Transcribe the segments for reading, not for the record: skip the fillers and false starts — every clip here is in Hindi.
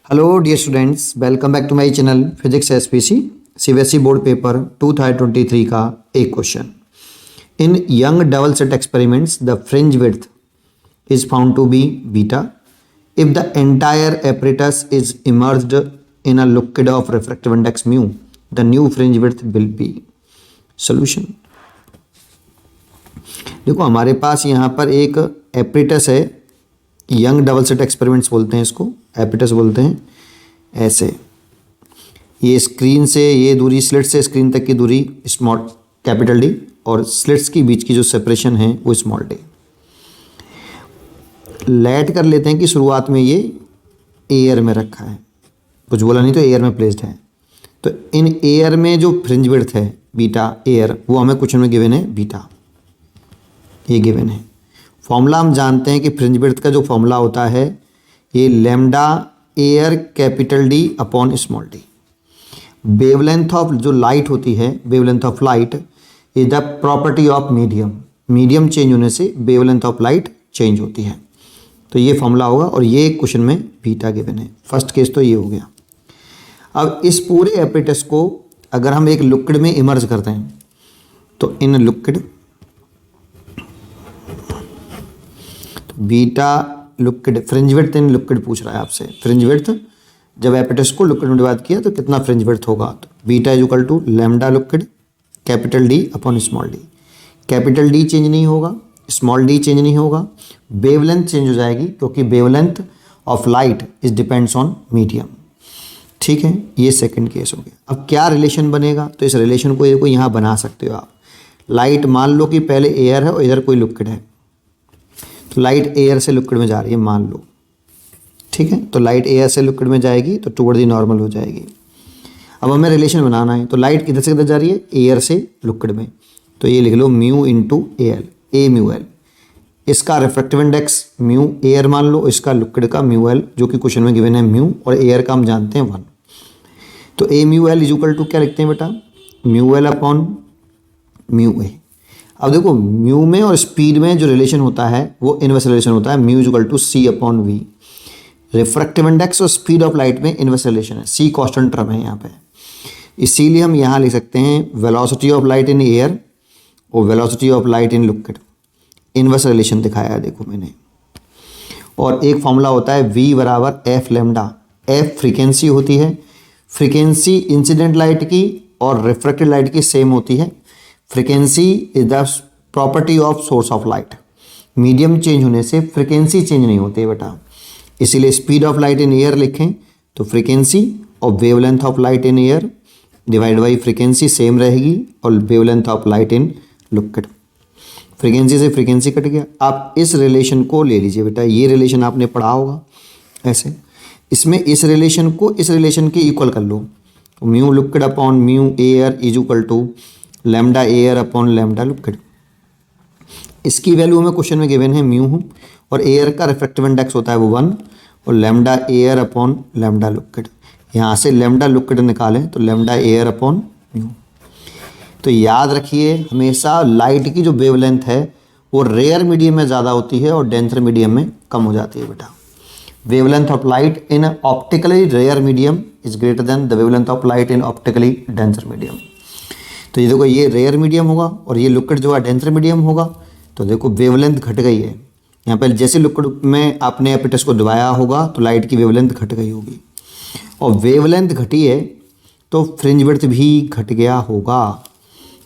Hello dear students, welcome back to my channel Physics SPC CBSE board paper 2023 का एक question. In Young double slit experiments the fringe width is found to be beta if the entire apparatus is immersed in a liquid of refractive index mu the new fringe width will be solution। देखो हमारे पास यहाँ पर एक एपरेटस है, यंग डबल स्लिट एक्सपेरिमेंट्स बोलते हैं इसको, एपरेटस बोलते हैं। ऐसे ये स्क्रीन से ये दूरी, स्लिट से स्क्रीन तक की दूरी स्मॉल कैपिटल डी और स्लिट्स की बीच की जो सेपरेशन है वो स्मॉल डी। लेट कर लेते हैं कि शुरुआत में ये एयर में रखा है, कुछ बोला नहीं तो एयर में प्लेस्ड है। तो इन एयर में जो फ्रिंज विड्थ है बीटा एयर, वो हमें क्वेश्चन में गिवन है बीटा, ये गिवन है। फॉर्मूला हम जानते हैं कि फ्रिंज विड्थ का जो फॉर्मूला होता है ये lambda air capital D upon small D. Wavelength of जो लाइट होती है, wavelength of light is the property of medium. Medium change होने से वेवलेंथ ऑफ लाइट चेंज होती है। तो ये फॉर्मूला होगा और ये क्वेश्चन में बीटा गिवन है। फर्स्ट केस तो ये हो गया। अब इस पूरे एपरेटस को अगर हम एक लिक्विड में इमर्ज करते हैं तो in liquid beta liquid fringe width in liquid पूछ रहा है आपसे। फ्रिंज विड्थ जब एपरेटस को लिक्विड में डिवाइड किया तो कितना फ्रिंज विड्थ होगा, तो beta is equal to lambda liquid capital D upon small D. Capital D change नहीं होगा, स्मॉल डी चेंज नहीं होगा, वेवलेंथ चेंज हो जाएगी क्योंकि wavelength of light is depends on medium. ठीक है, ये सेकंड केस हो गया। अब क्या रिलेशन बनेगा, तो इस रिलेशन को यहाँ बना सकते हो आप। लाइट मान लो कि पहले एयर है और इधर कोई लिक्विड है, तो लाइट एयर से लिक्विड में जा रही है मान लो। ठीक है, तो लाइट एयर से लिक्विड में जाएगी तो टुवर्ड दी नॉर्मल हो जाएगी। अब हमें रिलेशन बनाना है, तो लाइट किधर से किधर जा रही है, एयर से लिक्विड में। तो ये लिख लो mu into A L, A mu L. इसका रिफ्रैक्टिव इंडेक्स म्यू एयर मान लो, इसका लिक्विड का म्यू एल जो कि क्वेश्चन में गिवन है म्यू, और एयर का हम जानते हैं 1। तो A mu L is equal to क्या लिखते हैं बेटा, mu L upon mu A. अब देखो म्यू में और स्पीड में जो रिलेशन होता है वो इनवर्स रिलेशन होता है, mu is equal to C upon V. Refractive index और स्पीड ऑफ लाइट में इनवर्स रिलेशन है, सी कांस्टेंट टर्म है यहाँ पे। इसीलिए हम यहाँ लिख सकते हैं velocity of light in air और velocity of light in liquid, inverse relation दिखाया है देखो मैंने। और एक फॉर्मूला होता है v बराबर एफ लेमडा। एफ फ्रीक्वेंसी होती है, फ्रीक्वेंसी इंसिडेंट लाइट की और रिफ्रैक्टेड लाइट की सेम होती है। Frequency is the property of source of light. Medium change होने से फ्रीक्वेंसी चेंज नहीं होती है बेटा, इसीलिए speed of light in air लिखें तो फ्रीक्वेंसी और wavelength of light in air divide by frequency same रहेगी और wavelength of light in liquid. Frequency से फ्रीक्वेंसी कट गया। आप इस रिलेशन को ले लीजिए बेटा, ये रिलेशन आपने पढ़ा होगा ऐसे। इसमें इस रिलेशन को इस रिलेशन के इक्वल कर लो, तो mu liquid upon mu air is equal to lambda air upon lambda liquid. इसकी वैल्यू हमें क्वेश्चन में गिवन है म्यू, और एयर का रिफ्रैक्टिव इंडेक्स होता है वो 1, और lambda air upon lambda liquid. यहाँ से लैम्डा लिक्विड निकालें तो लैम्डा एयर अपॉन म्यू। तो याद रखिए हमेशा लाइट की जो वेवलेंथ है वो रेयर मीडियम में ज़्यादा होती है और डेंसर मीडियम में कम हो जाती है बेटा। Wavelength of light in optically rare medium is greater than the wavelength of light in optically denser medium. तो ये देखो ये रेयर मीडियम होगा और ये लिक्विड जो है डेंसर मीडियम होगा। तो देखो वेवलेंथ घट गई है यहाँ पर, जैसे लिक्विड में आपने एपरेटस को दबाया होगा तो लाइट की वेवलेंथ घट गई होगी, और वेवलेंथ घटी है तो फ्रिंज विड्थ भी घट गया होगा।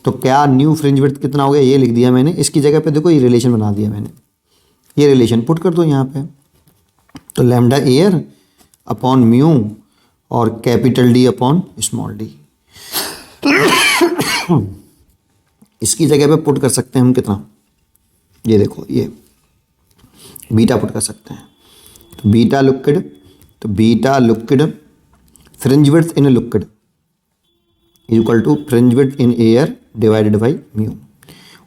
तो क्या न्यू फ्रिंज विड्थ कितना हो गया ये लिख दिया मैंने। इसकी जगह पे देखो ये रिलेशन बना दिया मैंने, ये रिलेशन पुट कर दो यहाँ पे। तो लैम्डा एयर अपॉन म्यू और capital D upon small D. इसकी जगह पे पुट कर सकते हैं हम कितना, ये देखो ये बीटा पुट कर सकते हैं। तो बीटा लिक्विड, तो beta liquid fringe width in liquid is equal to fringe width in air divided by mu,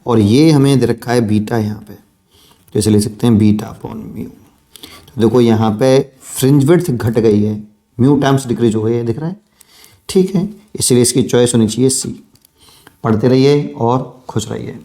और ये हमें दे रखा है बीटा यहाँ पे, तो इसे ले सकते हैं बीटा अपॉन म्यू। तो देखो यहाँ पे फ्रिंज विड्थ घट गई है, म्यू टाइम्स डिक्रीज हो गई है, दिख रहा है। ठीक है, इसलिए इसकी चॉइस होनी चाहिए सी। पढ़ते रहिए और खुश रहिए।